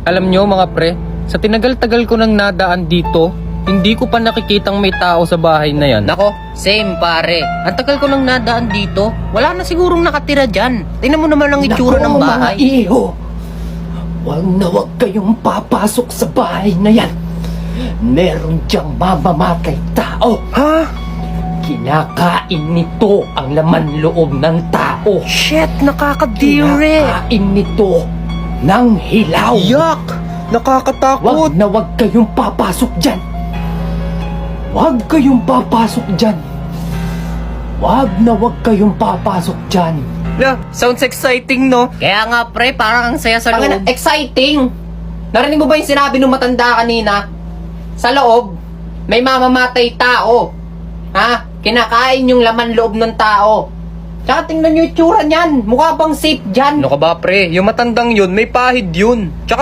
Alam nyo mga pre, sa tinagal-tagal ko nang nadaan dito, hindi ko pa nakikitang may tao sa bahay na yan. Nako, same pare. Ang tagal ko nang nadaan dito, wala na sigurong nakatira dyan. Tingnan mo naman ang itsura ng bahay. Mga iho, wag kayong papasok sa bahay na yan. Meron diyang mamamatay tao. Ha? Kinakain nito ang laman loob ng tao. Shit, nakakadiri. Kinakain nito ng hilaw. Yak! Nakakatakot! Wag kayong papasok dyan. Wag kayong papasok dyan. Wag kayong papasok dyan. La, sounds exciting no? Kaya nga pre, parang ang saya sa loob. Exciting! Narinig mo ba yung sinabi ng matanda kanina? Sa loob, may mamamatay tao. Ha? Kinakain yung laman loob ng tao. Tsaka tingnan nyo yung itsura niyan. Mukha bang safe dyan? Ano ka ba pre? Yung matandang yun, may pahid yun. Tsaka